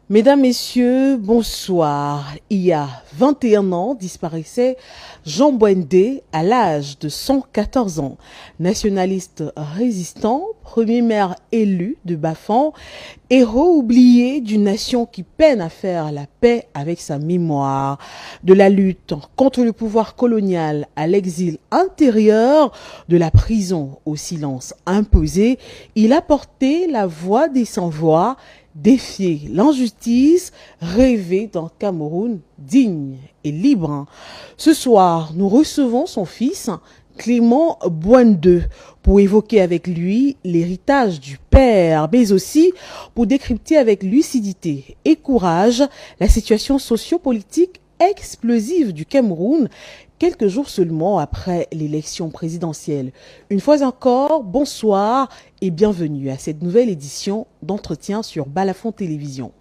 Mesdames, Messieurs, bonsoir. Il y a 21 ans disparaissait Jean Bwendé à l'âge de 114 ans. Nationaliste résistant, premier maire élu de Bafang, héros oublié d'une nation qui peine à faire la paix avec sa mémoire. De la lutte contre le pouvoir colonial à l'exil intérieur, de la prison au silence imposé, il a porté la voix des sans-voix, défier l'injustice, rêver d'un Cameroun digne et libre. Ce soir, nous recevons son fils, Clément Bwendé, pour évoquer avec lui l'héritage du père, mais aussi pour décrypter avec lucidité et courage la situation sociopolitique explosive du Cameroun, quelques jours seulement après l'élection présidentielle. Une fois encore, bonsoir et bienvenue à cette nouvelle édition d'entretien sur Balafon Télévision.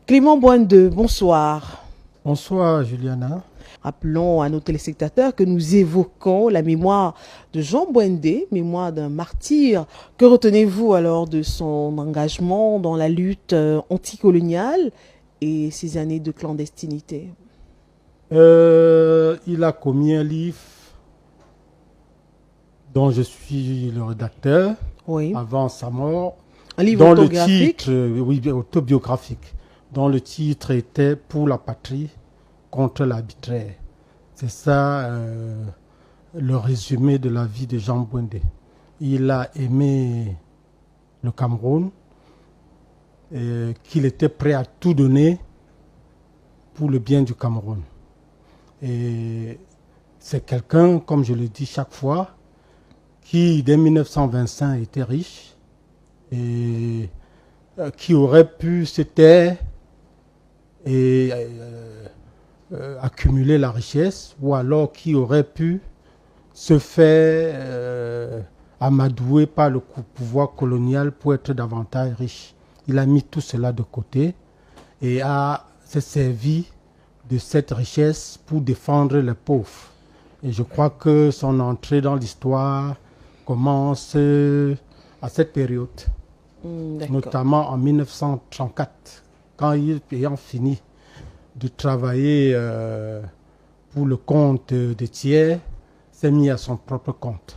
Clément Bwendé, bonsoir. Bonsoir Juliana. Rappelons à nos téléspectateurs que nous évoquons la mémoire de Jean Bwendé, mémoire d'un martyr. Que retenez-vous alors de son engagement dans la lutte anticoloniale et ses années de clandestinité? Il a commis un livre dont je suis le rédacteur avant sa mort. Un livre autobiographique? Oui, autobiographique, dont le titre était « Pour la patrie contre l'arbitraire ». C'est ça le résumé de la vie de Jean Bwendé. Il a aimé le Cameroun, qu'il était prêt à tout donner pour le bien du Cameroun. Et c'est quelqu'un, comme je le dis chaque fois, qui dès 1925 était riche et qui aurait pu se taire et accumuler la richesse, ou alors qui aurait pu se faire amadouer par le pouvoir colonial pour être davantage riche. Il a mis tout cela de côté et s'est servi de cette richesse pour défendre les pauvres. Et je crois que son entrée dans l'histoire commence à cette période, notamment en 1934, quand il ayant fini de travailler pour le compte des tiers, s'est mis à son propre compte.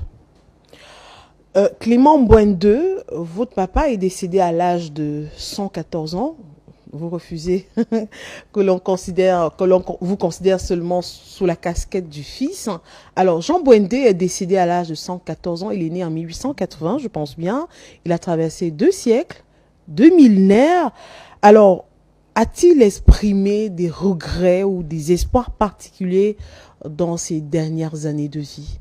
Clément Bwendé, votre papa est décédé à l'âge de 114 ans. Vous refusez que l'on vous considère seulement sous la casquette du fils. Alors, Jean Bwendé est décédé à l'âge de 114 ans. Il est né en 1880, je pense bien. Il a traversé 2 siècles, 2 millénaires. Alors, a-t-il exprimé des regrets ou des espoirs particuliers dans ses dernières années de vie?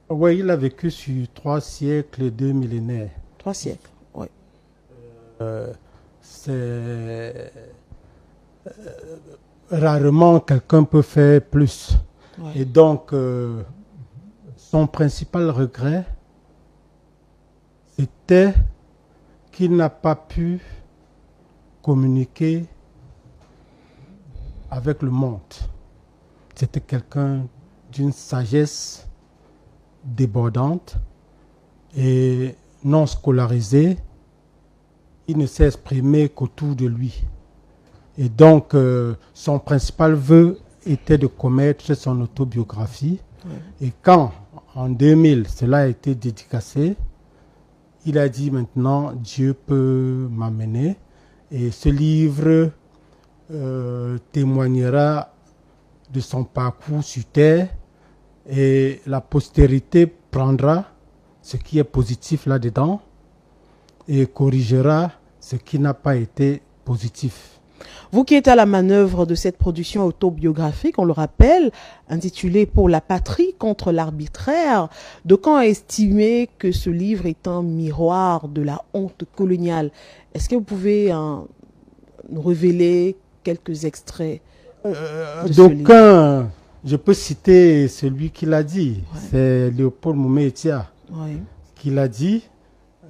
Oui, il a vécu sur 3 siècles et 2 millénaires. 3 siècles, oui. C'est rarement quelqu'un peut faire plus. Ouais. Et donc, son principal regret, c'était qu'il n'a pas pu communiquer avec le monde. C'était quelqu'un d'une sagesse débordante et non scolarisé. Il ne s'est exprimé qu'autour de lui. Et donc, son principal vœu était de commettre son autobiographie. Ouais. Et quand, en 2000, cela a été dédicacé, il a dit maintenant, Dieu peut m'amener. Et ce livre témoignera de son parcours sur terre et la postérité prendra ce qui est positif là-dedans et corrigera ce qui n'a pas été positif. Vous qui êtes à la manœuvre de cette production autobiographique, on le rappelle, intitulée « Pour la patrie contre l'arbitraire », de quand a estimé que ce livre est un miroir de la honte coloniale. Est-ce que vous pouvez nous révéler quelques extraits d'aucuns, je peux citer celui qui l'a dit, ouais. C'est Léopold Moumet-Etia, ouais. qu'il a dit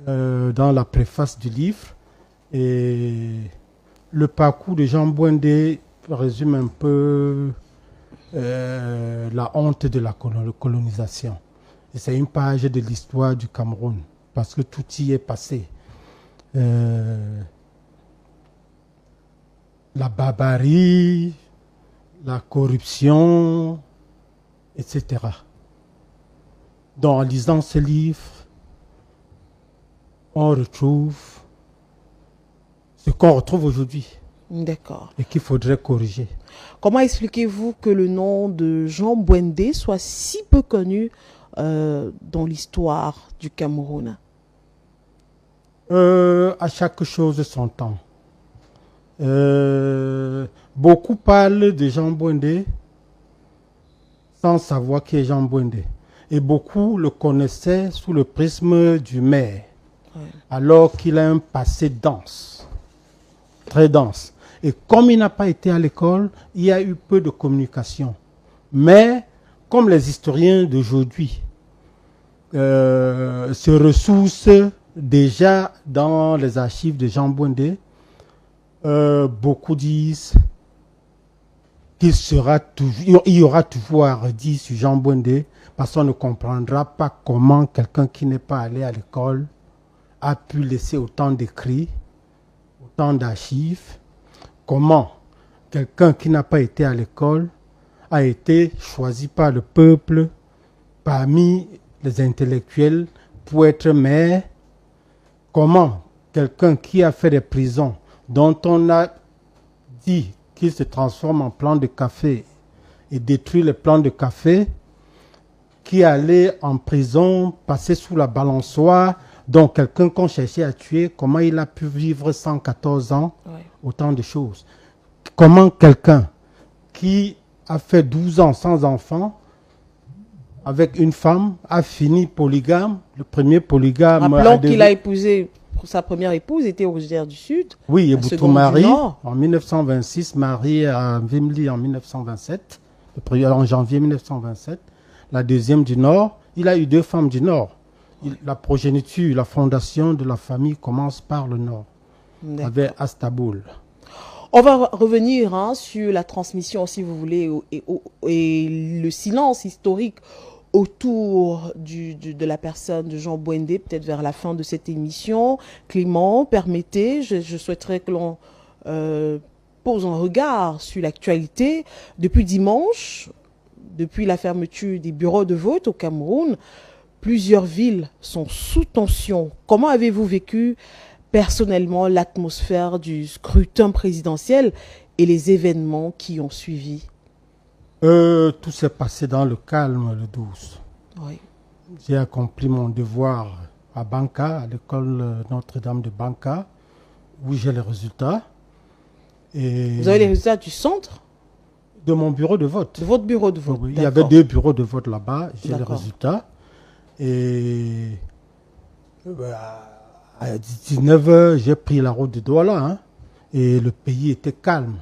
dans la préface du livre. Et le parcours de Jean Bouindé résume un peu la honte de la colonisation. Et c'est une page de l'histoire du Cameroun, parce que tout y est passé. La barbarie, la corruption, etc. Donc, en lisant ce livre, on retrouve ce qu'on retrouve aujourd'hui. D'accord. Et qu'il faudrait corriger. Comment expliquez-vous que le nom de Jean Bouindé soit si peu connu dans l'histoire du Cameroun? À chaque chose son temps. Beaucoup parlent de Jean Bouindé sans savoir qui est Jean Bouindé. Et beaucoup le connaissaient sous le prisme du maire, alors qu'il a un passé dense, très dense. Et comme il n'a pas été à l'école, il y a eu peu de communication. Mais, comme les historiens d'aujourd'hui se ressourcent déjà dans les archives de Jean Bouindé, beaucoup disent qu'il y aura toujours à redire sur Jean Bouindé, parce qu'on ne comprendra pas comment quelqu'un qui n'est pas allé à l'école a pu laisser autant d'écrits, autant d'archives. Comment quelqu'un qui n'a pas été à l'école a été choisi par le peuple parmi les intellectuels pour être maire. Comment quelqu'un qui a fait des prisons dont on a dit qu'il se transforme en plan de café et détruit les plants de café, qui allait en prison, passer sous la balançoire, donc quelqu'un qu'on cherchait à tuer, comment il a pu vivre 114 ans, autant de choses. Comment quelqu'un qui a fait 12 ans sans enfant, avec une femme, a fini polygame, le premier polygame. Rappelons qu'il a épousé, sa première épouse était originaire du Sud. Oui, Eboutou Marie, en 1926, mariée à Vimli en 1927, en janvier 1927. La deuxième du Nord, il a eu 2 femmes du Nord. La progéniture, la fondation de la famille commence par le Nord, avec Astaboul. On va revenir sur la transmission, si vous voulez, et le silence historique autour de la personne de Jean Bouindé, peut-être vers la fin de cette émission. Clément, permettez, je souhaiterais que l'on pose un regard sur l'actualité. Depuis dimanche, depuis la fermeture des bureaux de vote au Cameroun, plusieurs villes sont sous tension. Comment avez-vous vécu personnellement l'atmosphère du scrutin présidentiel et les événements qui ont suivi? Tout s'est passé dans le calme, le douce. Oui. J'ai accompli mon devoir à Banca, à l'école Notre-Dame de Banca, où j'ai les résultats. Et vous avez les résultats du centre? De mon bureau de vote. De votre bureau de vote. Oui, il y avait 2 bureaux de vote là-bas, j'ai les résultats. Et à 19h, j'ai pris la route de Douala, et le pays était calme.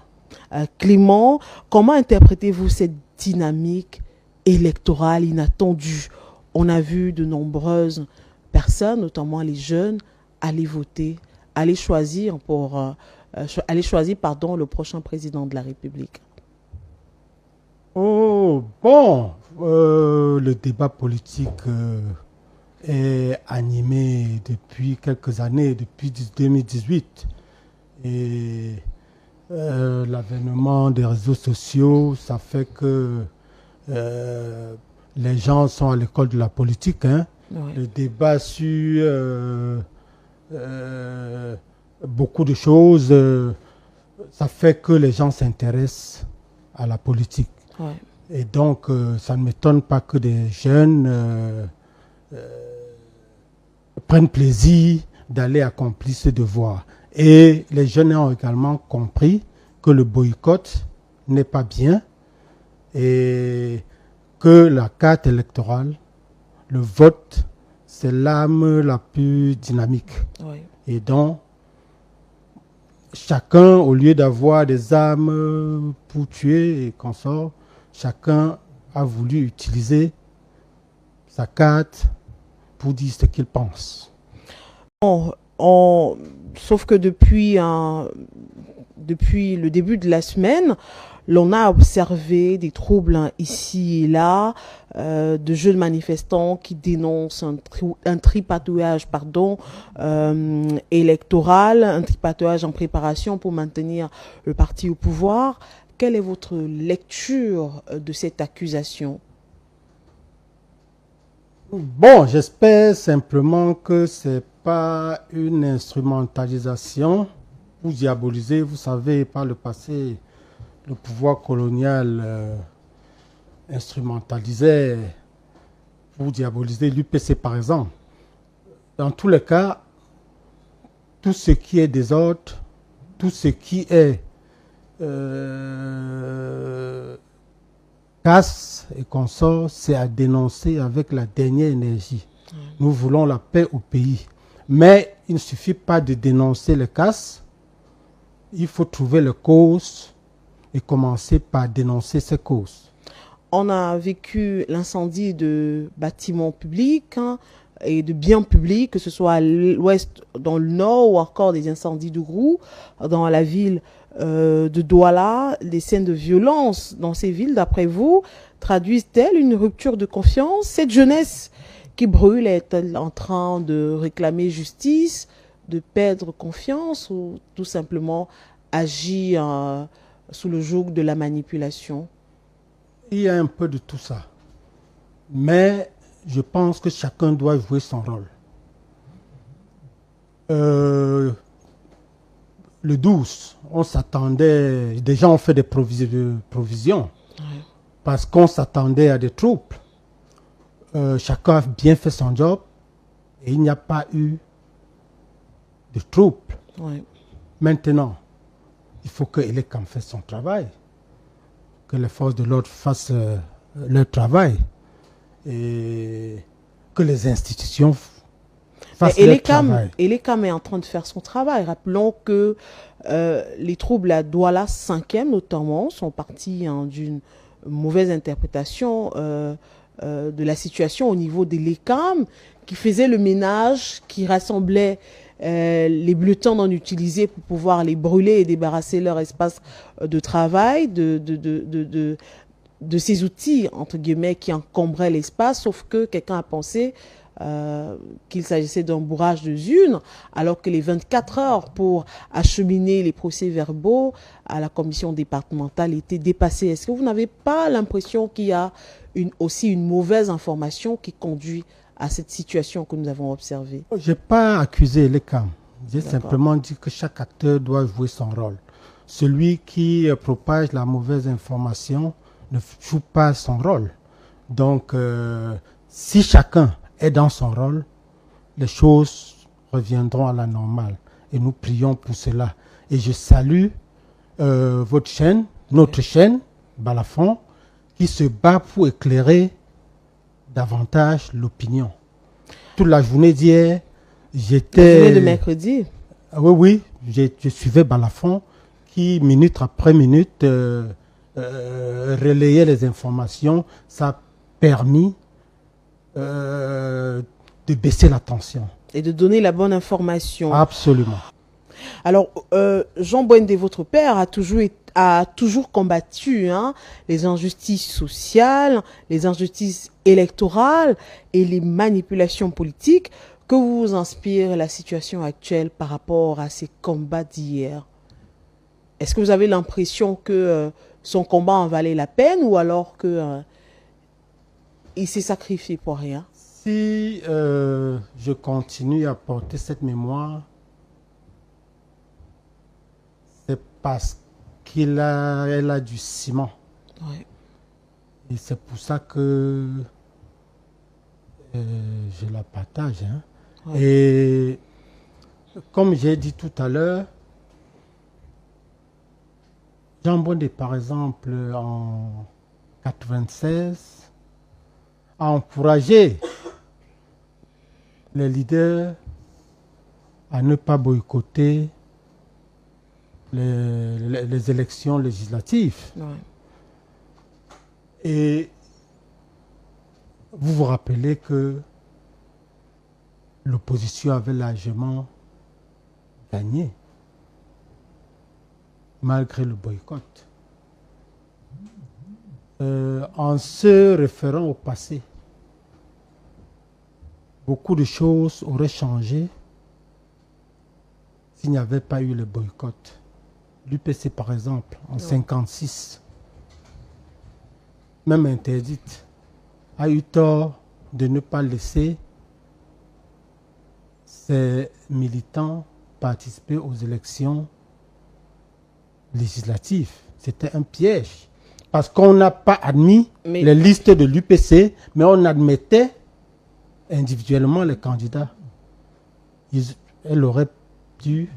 Clément, comment interprétez-vous cette dynamique électorale inattendue? On a vu de nombreuses personnes, notamment les jeunes, aller voter, aller choisir le prochain président de la République. Oh, bon, le débat politique est animé depuis quelques années, depuis 2018. Et l'avènement des réseaux sociaux, ça fait que les gens sont à l'école de la politique. Oui. Le débat sur beaucoup de choses, ça fait que les gens s'intéressent à la politique. Ouais. Et donc, ça ne m'étonne pas que des jeunes prennent plaisir d'aller accomplir ce devoir. Et les jeunes ont également compris que le boycott n'est pas bien et que la carte électorale, le vote, c'est l'arme la plus dynamique. Oui. Et donc, chacun, au lieu d'avoir des armes pour tuer et consorts, chacun a voulu utiliser sa carte pour dire ce qu'ils pensent. Sauf que depuis le début de la semaine, l'on a observé des troubles ici et là, de jeunes manifestants qui dénoncent un tripatouillage électoral, un tripatouillage en préparation pour maintenir le parti au pouvoir. Quelle est votre lecture de cette accusation? Bon, j'espère simplement que c'est pas une instrumentalisation pour diaboliser. Vous savez, par le passé, le pouvoir colonial instrumentalisait pour diaboliser l'UPC, par exemple. Dans tous les cas, tout ce qui est désordre, tout ce qui est casse et consorts, c'est à dénoncer avec la dernière énergie. Nous voulons la paix au pays. Mais il ne suffit pas de dénoncer les casses. Il faut trouver les causes et commencer par dénoncer ces causes. On a vécu l'incendie de bâtiments publics et de biens publics, que ce soit à l'ouest, dans le nord, ou encore des incendies de Grou, dans la ville de Douala. Les scènes de violence dans ces villes, d'après vous, traduisent-elles une rupture de confiance? Cette jeunesse qui brûle est-elle en train de réclamer justice, de perdre confiance, ou tout simplement agir sous le joug de la manipulation? Il y a un peu de tout ça. Mais je pense que chacun doit jouer son rôle. Le 12, on s'attendait, déjà on fait des provisions, parce qu'on s'attendait à des troupes. Chacun a bien fait son job et il n'y a pas eu de troupes. Oui. Maintenant, il faut que l'ECAM fasse son travail, que les forces de l'ordre fassent leur travail et que les institutions fassent leur travail. Et l'ECAM est en train de faire son travail. Rappelons que les troubles à Douala 5e notamment sont partis d'une mauvaise interprétation de la situation au niveau de l'ECAM, qui faisait le ménage, qui rassemblait les bulletins non utilisés pour pouvoir les brûler et débarrasser leur espace de travail de ces outils, entre guillemets, qui encombraient l'espace, sauf que quelqu'un a pensé qu'il s'agissait d'un bourrage de zune, alors que les 24 heures pour acheminer les procès-verbaux à la commission départementale étaient dépassées. Est-ce que vous n'avez pas l'impression qu'il y a aussi une mauvaise information qui conduit à cette situation que nous avons observée? Je n'ai pas accusé l'ECAM. J'ai simplement dit que chaque acteur doit jouer son rôle. Celui qui propage la mauvaise information ne joue pas son rôle. Donc, si chacun est dans son rôle, les choses reviendront à la normale. Et nous prions pour cela. Et je salue votre chaîne, notre chaîne, Balafon, qui se bat pour éclairer davantage l'opinion. Toute la journée d'hier, j'étais... La journée de mercredi. Oui, je suivais Balafon qui, minute après minute, relayait les informations. Ça a permis de baisser la tension. Et de donner la bonne information. Absolument. Alors, Jean Bwende, votre père, a toujours combattu les injustices sociales, les injustices électorales et les manipulations politiques. Que vous inspire la situation actuelle par rapport à ces combats d'hier? Est-ce que vous avez l'impression que son combat en valait la peine, ou alors que il s'est sacrifié pour rien? Si je continue à porter cette mémoire, c'est parce qu'elle a du ciment. Oui. Et c'est pour ça que je la partage. Oui. Et comme j'ai dit tout à l'heure, Jean Bwende, par exemple, en 1996, a encouragé les leaders à ne pas boycotter les élections législatives. Ouais. Et vous vous rappelez que l'opposition avait largement gagné, malgré le boycott. En se référant au passé, beaucoup de choses auraient changé s'il n'y avait pas eu le boycott. L'UPC, par exemple, en 1956, même interdite, a eu tort de ne pas laisser ses militants participer aux élections législatives. C'était un piège. Parce qu'on n'a pas admis les listes de l'UPC, mais on admettait individuellement les candidats. Elle aurait dû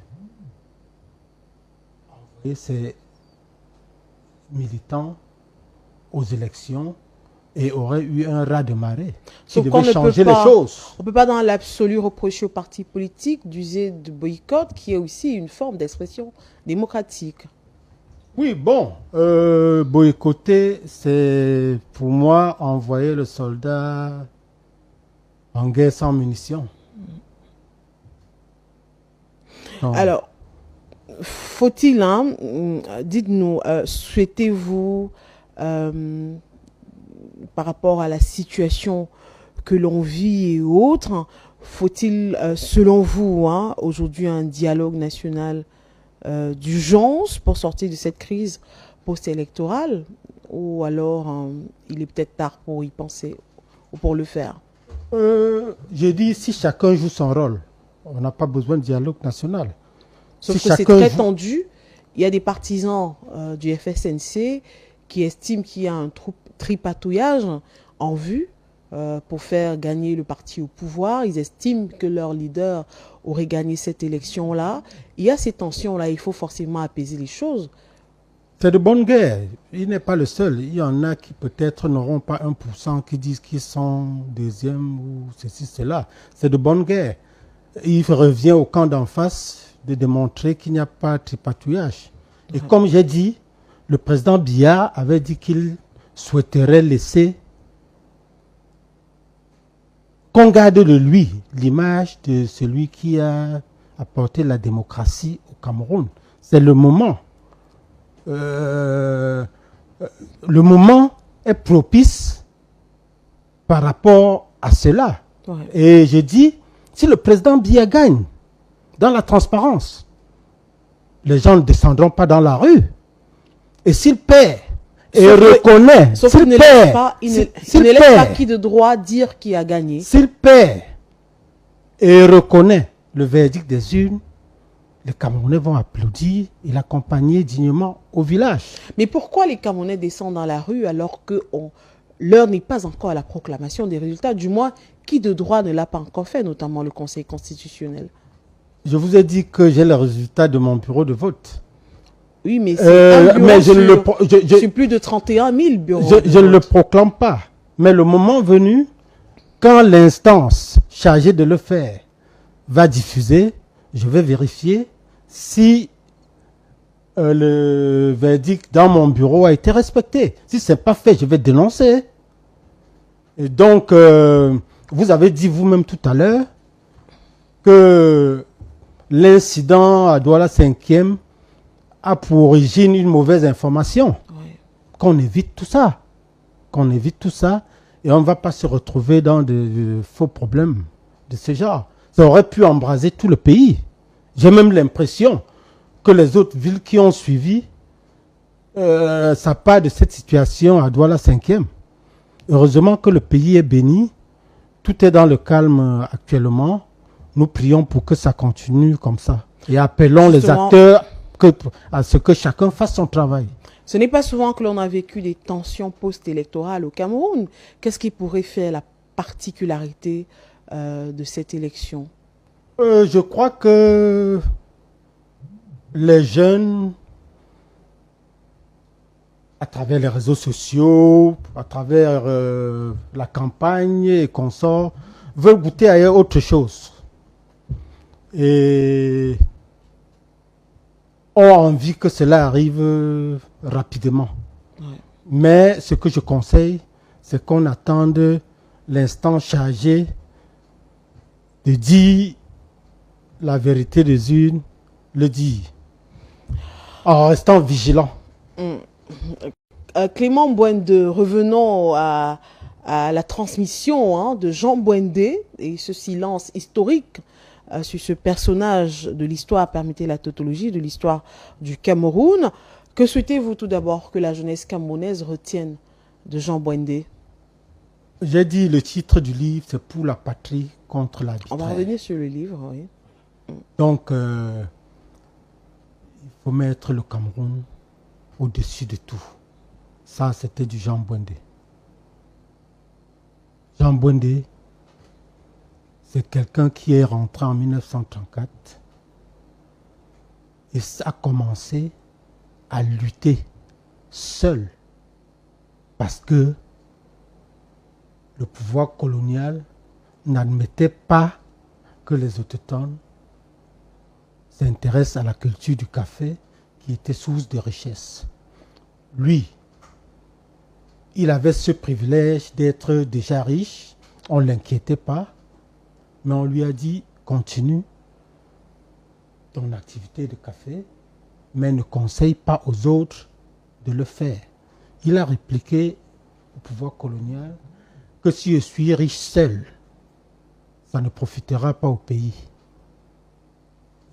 envoyer ses militants aux élections et aurait eu un raz de marée qui devait changer les choses. On ne peut pas dans l'absolu reprocher aux partis politiques d'user de boycott, qui est aussi une forme d'expression démocratique. Oui, bon, boycotter, c'est pour moi envoyer le soldat en guerre sans munitions. Non. Alors, faut-il, hein, dites-nous, souhaitez-vous, par rapport à la situation que l'on vit et autres, faut-il, selon vous, hein, aujourd'hui un dialogue national d'urgence pour sortir de cette crise post-électorale, ou alors il est peut-être tard pour y penser ou pour le faire? J'ai dit, si chacun joue son rôle, on n'a pas besoin de dialogue national. Sauf que c'est très tendu. Il y a des partisans du FSNC qui estiment qu'il y a un tripatouillage en vue pour faire gagner le parti au pouvoir. Ils estiment que leur leader aurait gagné cette élection-là. Il y a ces tensions-là, il faut forcément apaiser les choses. C'est de bonne guerre. Il n'est pas le seul. Il y en a qui peut-être n'auront pas 1% qui disent qu'ils sont deuxième ou ceci, cela. C'est de bonne guerre. Il revient au camp d'en face de démontrer qu'il n'y a pas de tripatouillage. Et comme j'ai dit, le président Biya avait dit qu'il souhaiterait laisser qu'on garde de lui l'image de celui qui a apporté la démocratie au Cameroun. C'est le moment. Le moment est propice par rapport à cela. Ouais. Et je dis, si le président Biya gagne dans la transparence, les gens ne descendront pas dans la rue. Et s'il perd et reconnaît, sauf qu'il ne laisse pas, il ne laisse pas qui de droit dire qui a gagné. S'il perd et reconnaît le verdict des urnes, les Camerounais vont applaudir et l'accompagner dignement au village. Mais pourquoi les Camerounais descendent dans la rue alors que l'heure n'est pas encore à la proclamation des résultats? Du moins, qui de droit ne l'a pas encore fait, notamment le Conseil constitutionnel? Je vous ai dit que j'ai le résultat de mon bureau de vote. Oui, mais c'est sur plus de 31 000 bureaux. Je ne le proclame pas. Mais le moment venu, quand l'instance chargée de le faire va diffuser, je vais vérifier si le verdict dans mon bureau a été respecté. Si ce n'est pas fait, je vais dénoncer. Et donc, vous avez dit vous-même tout à l'heure que l'incident à Douala 5e a pour origine une mauvaise information. Oui. Qu'on évite tout ça. Qu'on évite tout ça et on ne va pas se retrouver dans de faux problèmes de ce genre. Ça aurait pu embraser tout le pays. J'ai même l'impression que les autres villes qui ont suivi, ça part de cette situation à Douala 5e. Heureusement que le pays est béni. Tout est dans le calme actuellement. Nous prions pour que ça continue comme ça. Et appelons les acteurs à ce que chacun fasse son travail. Ce n'est pas souvent que l'on a vécu des tensions post-électorales au Cameroun. Qu'est-ce qui pourrait faire la particularité de cette élection? Je crois que les jeunes, à travers les réseaux sociaux, à travers la campagne et consorts, veulent goûter à autre chose. Et ont envie que cela arrive rapidement. Ouais. Mais ce que je conseille, c'est qu'on attende l'instant chargé de dire la vérité des unes, le dire, en restant vigilant. Clément Mbouende, revenons à la transmission de Jean Mbouende et ce silence historique sur ce personnage de l'histoire, permettez la tautologie, de l'histoire du Cameroun. Que souhaitez-vous tout d'abord que la jeunesse camerounaise retienne de Jean Mbouende? J'ai dit le titre du livre, c'est Pour la patrie contre l'arbitraire. On va revenir sur le livre, oui. Donc, il faut mettre le Cameroun au-dessus de tout. Ça, c'était du Jean Mbouende. Jean Mbouende, c'est quelqu'un qui est rentré en 1934 et a commencé à lutter seul parce que le pouvoir colonial n'admettait pas que les autochtones s'intéressent à la culture du café qui était source de richesse. Lui, il avait ce privilège d'être déjà riche, on ne l'inquiétait pas, mais on lui a dit, continue ton activité de café, mais ne conseille pas aux autres de le faire. Il a répliqué au pouvoir colonial que si je suis riche seul, ça ne profitera pas au pays.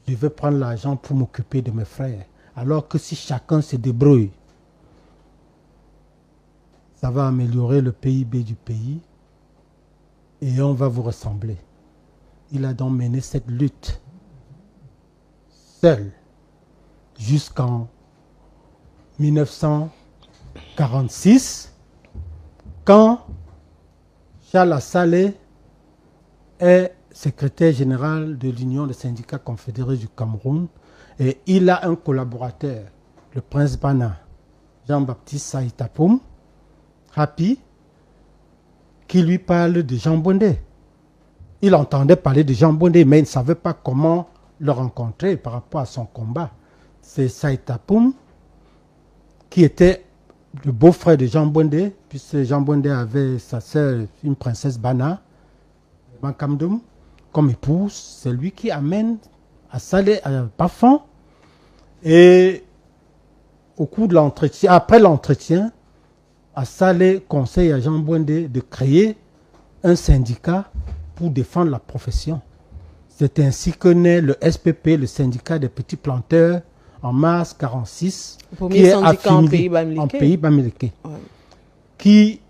Je vais prendre l'argent pour m'occuper de mes frères. Alors que si chacun se débrouille, ça va améliorer le PIB du pays et on va vous ressembler. Il a donc mené cette lutte seul jusqu'en 1946 quand Charles Assalé est secrétaire général de l'Union des syndicats confédérés du Cameroun et il a un collaborateur, le prince Bana, Jean-Baptiste Saïtapoum, Happy, qui lui parle de Jean Mbouende. Il entendait parler de Jean Mbouende, mais il ne savait pas comment le rencontrer par rapport à son combat. C'est Saïtapoum qui était le beau-frère de Jean Mbouende, puisque Jean Mbouende avait sa sœur, une princesse Bana, Bankamdoum, comme épouse. C'est lui qui amène Assalé à Bafang. Et au cours de l'entretien, après l'entretien, Assalé conseille à Jean Mbouende de créer un syndicat pour défendre la profession. C'est ainsi que naît le SPP, le syndicat des petits planteurs, en mars 1946, qui est affilié en pays bamileke, qui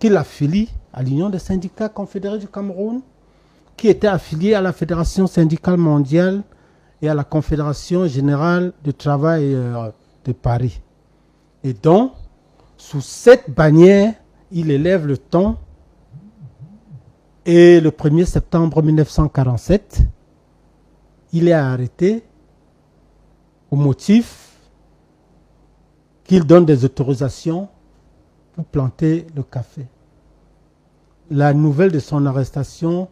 l'affilie à l'Union des syndicats confédérés du Cameroun, qui était affilié à la Fédération syndicale mondiale et à la Confédération générale du travail de Paris. Et donc, sous cette bannière, il élève le ton et le 1er septembre 1947, il est arrêté au motif qu'il donne des autorisations pour planter le café. La nouvelle de son arrestation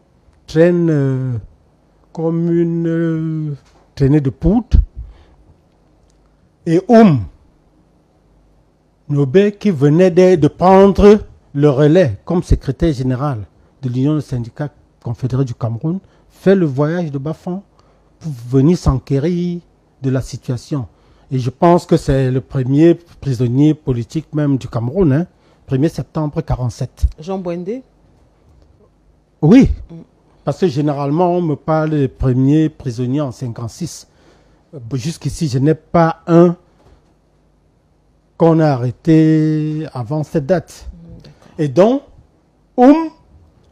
traîne comme une traînée de poudre. Et Nobé, qui venait de prendre le relais comme secrétaire général de l'Union des syndicats confédérés du Cameroun, fait le voyage de Bafang pour venir s'enquérir de la situation. Et je pense que c'est le premier prisonnier politique même du Cameroun, 1er septembre 1947. Jean Mbouende? Oui, parce que généralement on me parle des premiers prisonniers en 1956. Jusqu'ici, je n'ai pas un qu'on a arrêté avant cette date. Et donc,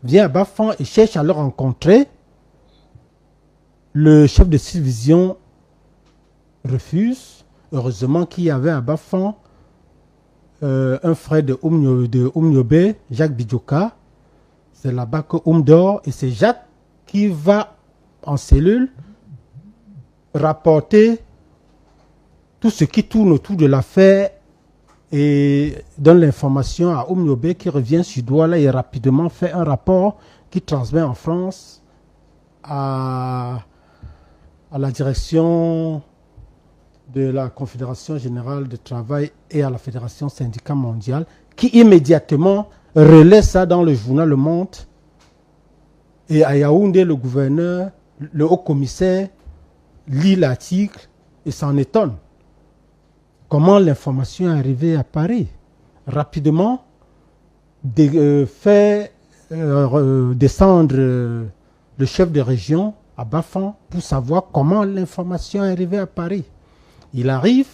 vient à Bafang et cherche à le rencontrer. Le chef de division refuse. Heureusement qu'il y avait à Bafang un frère de Nyobe, Jacques Bidjoka. C'est là-bas que dort et c'est Jacques qui va en cellule rapporter tout ce qui tourne autour de l'affaire et donne l'information à Nyobe qui revient sur Douala et rapidement fait un rapport qui transmet en France à la direction de la Confédération générale du travail et à la Fédération syndicale mondiale qui immédiatement relaie ça dans le journal Le Monde Et à Yaoundé, le gouverneur, le haut-commissaire, lit l'article et s'en étonne. Comment l'information est arrivée à Paris? Rapidement, fait descendre le chef de région à Bafan pour savoir comment l'information est arrivée à Paris. Il arrive,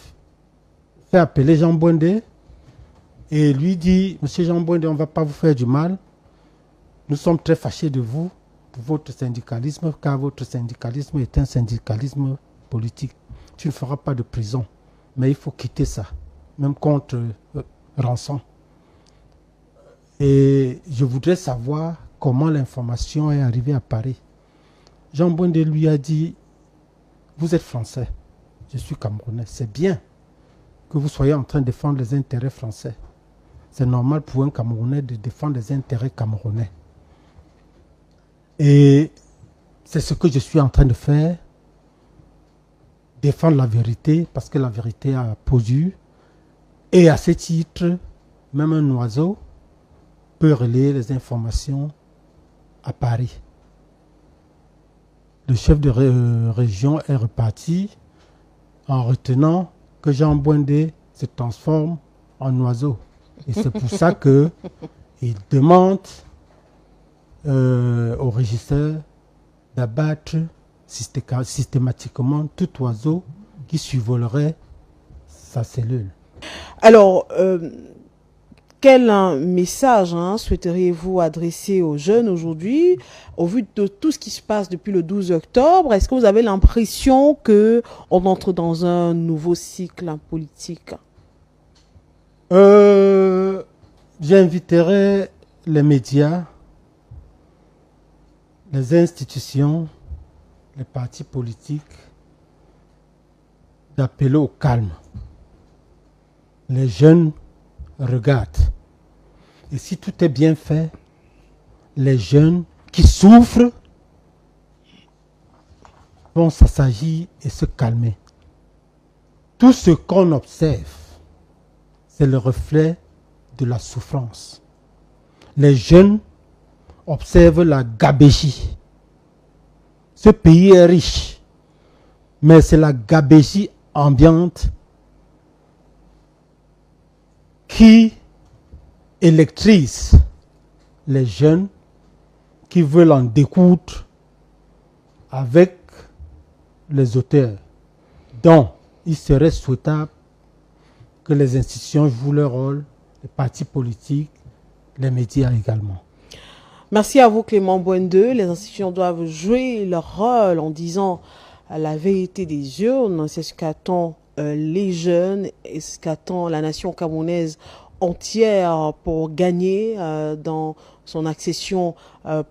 fait appeler Jean Bouindé et lui dit: Monsieur Jean Bouindé, on ne va pas vous faire du mal. Nous sommes très fâchés de vous pour votre syndicalisme, car votre syndicalisme est un syndicalisme politique. Tu ne feras pas de prison, mais il faut quitter ça, même contre rançon. Et je voudrais savoir comment l'information est arrivée à Paris. Jean Bouindé lui a dit: vous êtes français, je suis camerounais. C'est bien que vous soyez en train de défendre les intérêts français. C'est normal pour un Camerounais de défendre les intérêts camerounais. Et c'est ce que je suis en train de faire. Défendre la vérité, parce que la vérité a posé. Et à ce titre, même un oiseau peut relayer les informations à Paris. Le chef de région est reparti en retenant que Jean Bouindé se transforme en oiseau. Et c'est pour ça qu'il demande au régisseur d'abattre systématiquement tout oiseau qui survolerait sa cellule. Alors, quel message souhaiteriez-vous adresser aux jeunes aujourd'hui, au vu de tout ce qui se passe depuis le 12 octobre? Est-ce que vous avez l'impression qu'on entre dans un nouveau cycle politique? J'inviterai les médias, les institutions, les partis politiques d'appeler au calme. Les jeunes regardent. Et si tout est bien fait, les jeunes qui souffrent vont s'assagir et se calmer. Tout ce qu'on observe, c'est le reflet de la souffrance. Les jeunes observent la gabégie. Ce pays est riche, mais c'est la gabégie ambiante qui électrise les jeunes qui veulent en découdre avec les auteurs. Donc, il serait souhaitable que les institutions jouent leur rôle, les partis politiques, les médias également. Merci à vous, Clément Bouindé. Les institutions doivent jouer leur rôle en disant la vérité des urnes. C'est ce qu'attendent les jeunes et ce qu'attend la nation camerounaise entière pour gagner dans son accession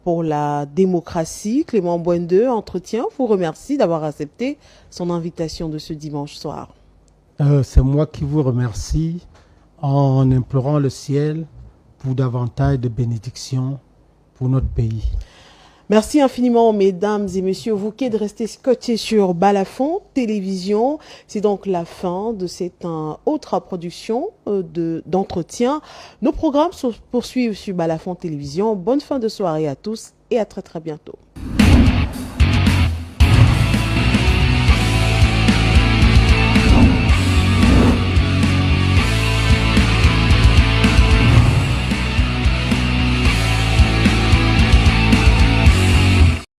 pour la démocratie. Clément Bouindé, Entretien, vous remercie d'avoir accepté son invitation de ce dimanche soir. C'est moi qui vous remercie en implorant le ciel pour davantage de bénédictions pour notre pays. Merci infiniment, mesdames et messieurs, vous qui êtes restés scotchés sur Balafon Télévision. C'est donc la fin de cette autre production d'entretien. Nos programmes se poursuivent sur Balafon Télévision. Bonne fin de soirée à tous et à très très bientôt.